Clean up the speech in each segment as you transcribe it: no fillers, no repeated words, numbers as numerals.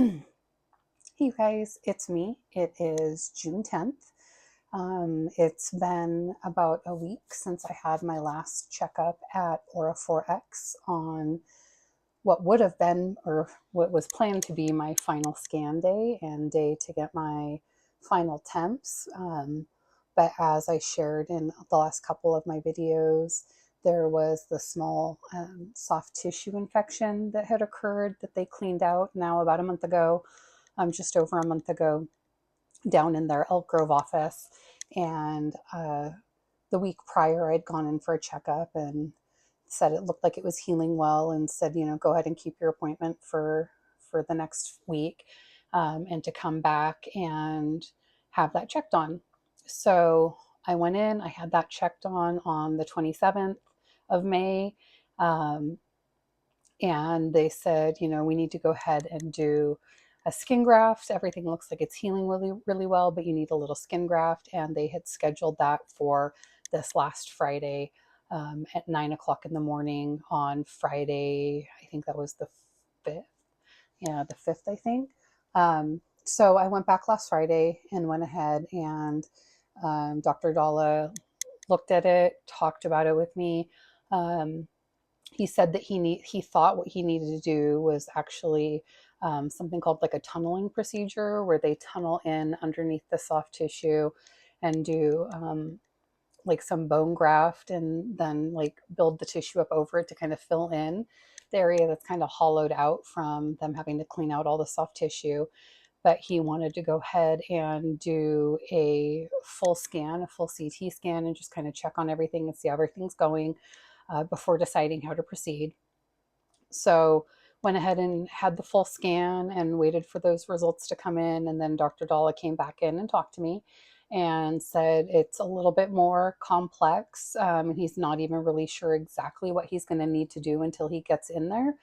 Hey you guys, it's me. It is June 10th. It's been about a week since I had my last checkup at Aura 4X on what would have been, or what was planned to be, my final scan day and day to get my final temps. But as I shared in the last couple of my videos, there was the small soft tissue infection that had occurred that they cleaned out now about a month ago, just over a month ago, down in their Elk Grove office. And the week prior, I'd gone in for a checkup and said it looked like it was healing well, and said, go ahead and keep your appointment for the next week, and to come back and have that checked on. So I went in, I had that checked on the 27th of May. Um, and they said, we need to go ahead and do a skin graft. Everything looks like it's healing really, really well, but you need a little skin graft. And they had scheduled that for this last Friday, at 9 o'clock in the morning on Friday. I think that was the 5th. Yeah, the 5th, I think. So I went back last Friday and went ahead and Dr. Dalla looked at it, talked about it with me. He said that he thought what he needed to do was actually something called like a tunneling procedure, where they tunnel in underneath the soft tissue and do like some bone graft, and then like build the tissue up over it to kind of fill in the area that's kind of hollowed out from them having to clean out all the soft tissue. But he wanted to go ahead and do a full scan, a full CT scan, and just kind of check on everything and see how everything's going, before deciding how to proceed. So went ahead and had the full scan and waited for those results to come in. And then Dr. Dalla came back in and talked to me and said it's a little bit more complex. And he's not even really sure exactly what he's going to need to do until he gets in there.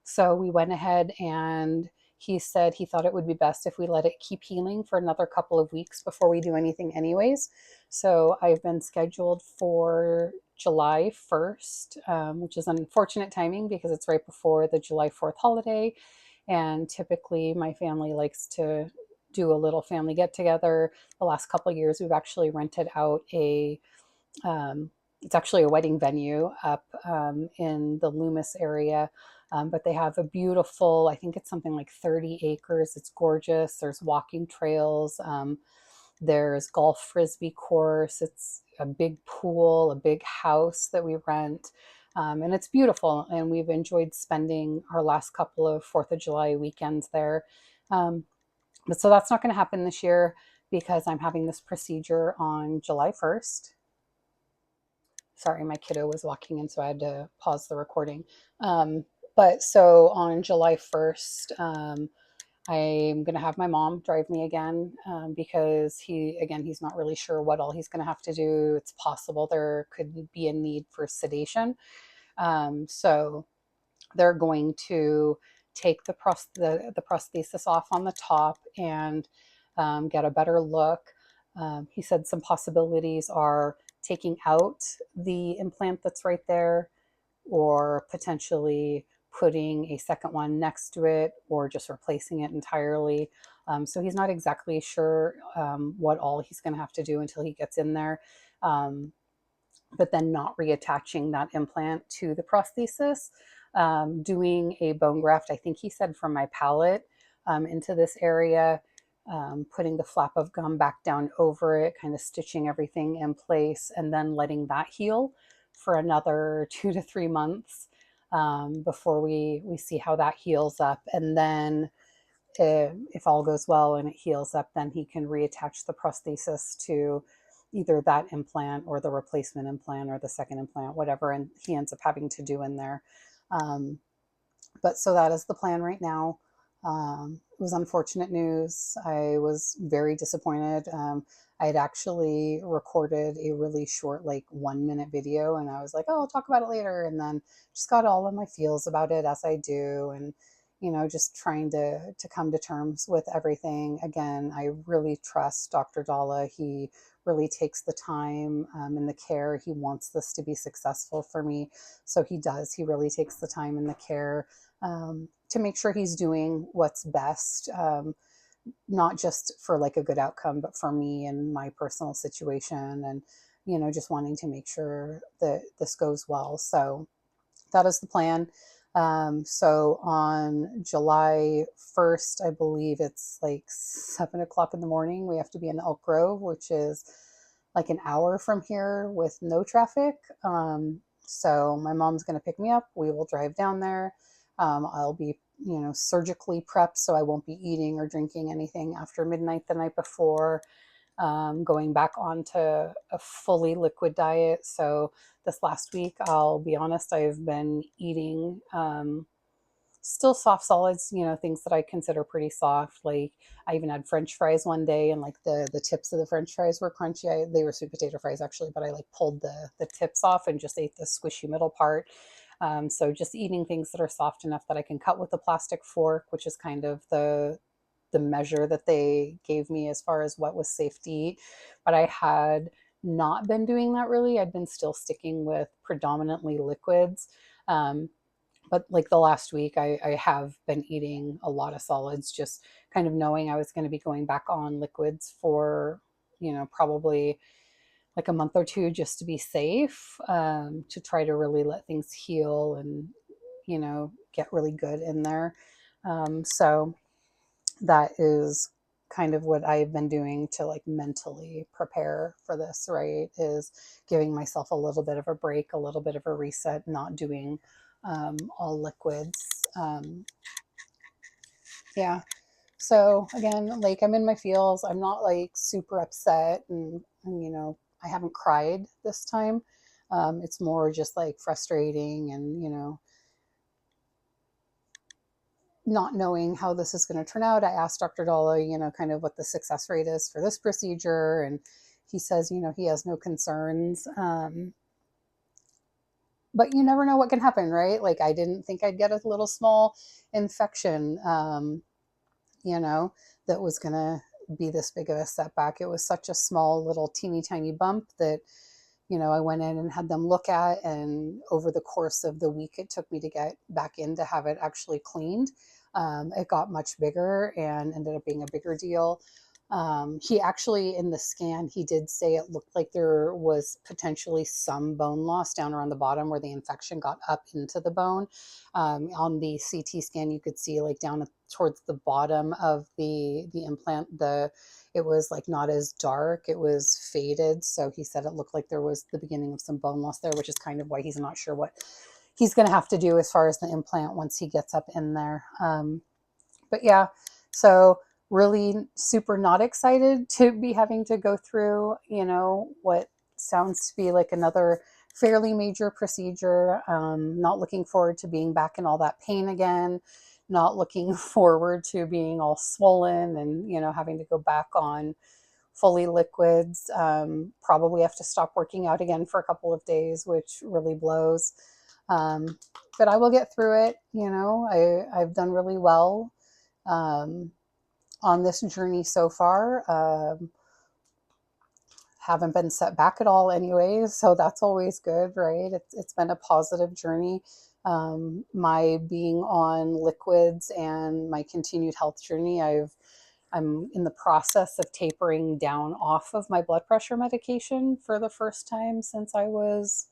So we went ahead and he said he thought it would be best if we let it keep healing for another couple of weeks before we do anything anyways. So I've been scheduled for July 1st, which is unfortunate timing because it's right before the July 4th holiday. And typically my family likes to do a little family get together. The last couple of years, we've actually rented out it's actually a wedding venue up in the Loomis area. But they have a beautiful, I think it's something like 30 acres. It's gorgeous. There's walking trails. There's golf frisbee course. It's a big pool, a big house that we rent. And it's beautiful. And we've enjoyed spending our last couple of 4th of July weekends there. But so that's not going to happen this year because I'm having this procedure on July 1st. Sorry, my kiddo was walking in, so I had to pause the recording. But so on July 1st, I'm going to have my mom drive me again, because he's not really sure what all he's going to have to do. It's possible there could be a need for sedation. So they're going to take the prosthesis off on the top and get a better look. He said some possibilities are taking out the implant that's right there, or potentially putting a second one next to it, or just replacing it entirely. So he's not exactly sure what all he's going to have to do until he gets in there. But then not reattaching that implant to the prosthesis, doing a bone graft, I think he said from my palate into this area, putting the flap of gum back down over it, kind of stitching everything in place, and then letting that heal for another 2 to 3 months, before we see how that heals up. And then if all goes well and it heals up, then he can reattach the prosthesis to either that implant or the replacement implant or the second implant, whatever, and he ends up having to do in there. But so that is the plan right now. It was unfortunate news. I was very disappointed. I had actually recorded a really short, like 1 minute video, and I was like, oh, I'll talk about it later. And then just got all of my feels about it, as I do. And, just trying to come to terms with everything. Again, I really trust Dr. Dalla. He really takes the time and the care. He wants this to be successful for me. So he does. He really takes the time and the care. to make sure he's doing what's best, not just for like a good outcome, but for me and my personal situation, and just wanting to make sure that this goes well. So that is the plan. So on July 1st, I believe it's like 7 o'clock in the morning, we have to be in Elk Grove, which is like an hour from here with no traffic. So my mom's going to pick me up. We will drive down there. I'll be, surgically prepped, so I won't be eating or drinking anything after midnight the night before. Going back onto a fully liquid diet. So this last week, I'll be honest, I've been eating still soft solids, things that I consider pretty soft. Like I even had French fries one day, and like the tips of the French fries were crunchy. They were sweet potato fries actually, but I like pulled the tips off and just ate the squishy middle part. So just eating things that are soft enough that I can cut with a plastic fork, which is kind of the measure that they gave me as far as what was safe to eat. But I had not been doing that really. I'd been still sticking with predominantly liquids. But like the last week, I have been eating a lot of solids, just kind of knowing I was going to be going back on liquids for, probably like a month or two, just to be safe, to try to really let things heal and, get really good in there. So that is kind of what I've been doing to like mentally prepare for this, right? Is giving myself a little bit of a break, a little bit of a reset, not doing all liquids. Yeah. So again, like I'm in my feels. I'm not like super upset, and I haven't cried this time. It's more just like frustrating, and not knowing how this is going to turn out. I asked Dr. Dalla, kind of what the success rate is for this procedure. And he says, he has no concerns. But you never know what can happen, right? Like I didn't think I'd get a little small infection, you know, that was going to be this big of a setback. It was such a small little teeny tiny bump that, I went in and had them look at, and over the course of the week it took me to get back in to have it actually cleaned. It got much bigger and ended up being a bigger deal. He actually, in the scan, he did say it looked like there was potentially some bone loss down around the bottom where the infection got up into the bone. On the CT scan, you could see like down towards the bottom of the implant, it was like not as dark, it was faded. So he said it looked like there was the beginning of some bone loss there, which is kind of why he's not sure what he's going to have to do as far as the implant once he gets up in there. But yeah, so really super not excited to be having to go through, what sounds to be like another fairly major procedure. Not looking forward to being back in all that pain again. Not looking forward to being all swollen and, having to go back on fully liquids. Probably have to stop working out again for a couple of days, which really blows. But I will get through it. I've done really well on this journey so far. Haven't been set back at all anyways, so that's always good, right? It's been a positive journey. My being on liquids and my continued health journey, I'm in the process of tapering down off of my blood pressure medication for the first time since I was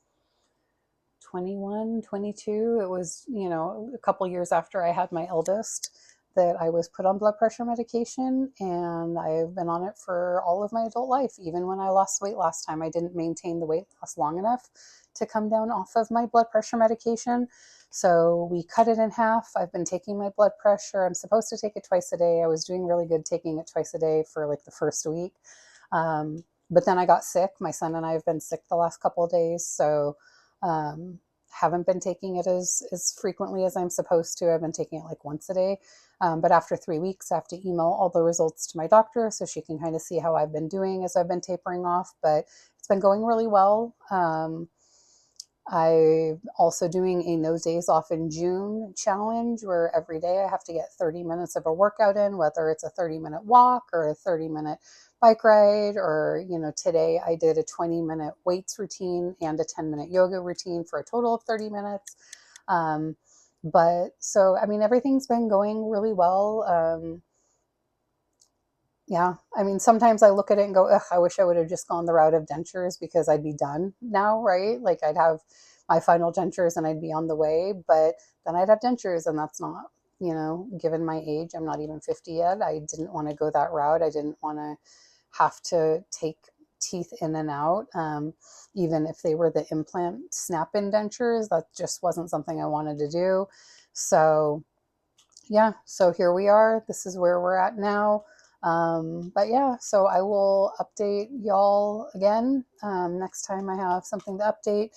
21, 22. It was, a couple years after I had my eldest that I was put on blood pressure medication, and I've been on it for all of my adult life. Even when I lost weight last time, I didn't maintain the weight loss long enough to come down off of my blood pressure medication. So we cut it in half. I've been taking my blood pressure. I'm supposed to take it twice a day. I was doing really good taking it twice a day for like the first week. But then I got sick. My son and I have been sick the last couple of days. So haven't been taking it as frequently as I'm supposed to. I've been taking it like once a day. But after 3 weeks, I have to email all the results to my doctor so she can kind of see how I've been doing as I've been tapering off. But it's been going really well. I'm also doing a No Days Off in June challenge where every day I have to get 30 minutes of a workout in, whether it's a 30-minute walk or a 30-minute bike ride, or, today I did a 20-minute weights routine and a 10-minute yoga routine for a total of 30 minutes. But so, I mean, everything's been going really well. Yeah, I mean, sometimes I look at it and go, ugh, I wish I would have just gone the route of dentures because I'd be done now, right? Like I'd have my final dentures and I'd be on the way, but then I'd have dentures, and that's not, given my age, I'm not even 50 yet. I didn't want to go that route. I didn't want to have to take teeth in and out, even if they were the implant snap-in dentures. That just wasn't something I wanted to do. So yeah, so here we are. This is where we're at now. But yeah, so I will update y'all again next time I have something to update.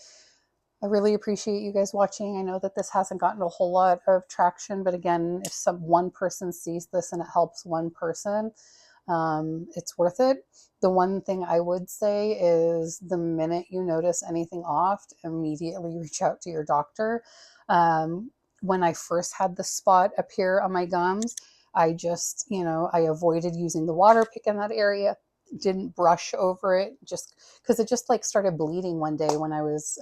I really appreciate you guys watching. I know that this hasn't gotten a whole lot of traction, but again, if one person sees this and it helps one person, it's worth it. The one thing I would say is the minute you notice anything off, immediately reach out to your doctor. When I first had the spot appear on my gums, I just, I avoided using the water pick in that area, didn't brush over it, just because it just like started bleeding one day when I was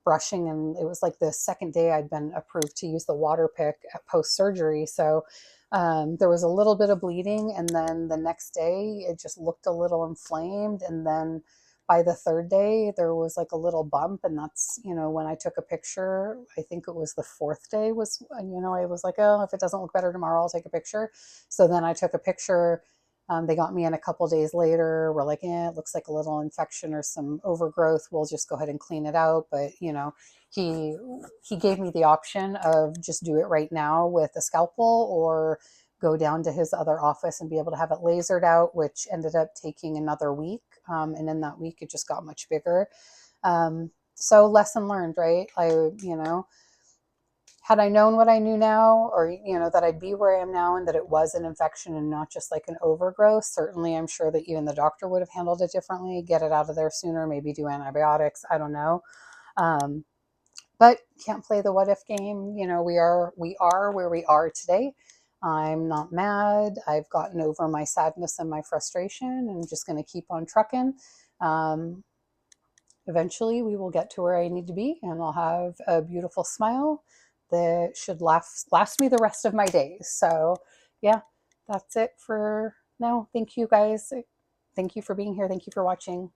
brushing, and it was like the second day I'd been approved to use the water pick post surgery. So there was a little bit of bleeding, and then the next day it just looked a little inflamed, and then by the third day there was like a little bump, and that's when I took a picture. I think it was the fourth day was, I was like, oh, if it doesn't look better tomorrow, I'll take a picture. So then I took a picture. They got me in a couple days later. We're like, it looks like a little infection or some overgrowth. We'll just go ahead and clean it out. But he gave me the option of just do it right now with a scalpel, or go down to his other office and be able to have it lasered out, which ended up taking another week. And in that week, it just got much bigger. So lesson learned, right? Had I known what I knew now, or that I'd be where I am now and that it was an infection and not just like an overgrowth, certainly I'm sure that even the doctor would have handled it differently, get it out of there sooner, maybe do antibiotics. I don't know. But can't play the what if game. We are where we are today. I'm not mad. I've gotten over my sadness and my frustration, and just going to keep on trucking. Eventually we will get to where I need to be, and I'll have a beautiful smile that should last me the rest of my days. So yeah, that's it for now. Thank you guys. Thank you for being here. Thank you for watching.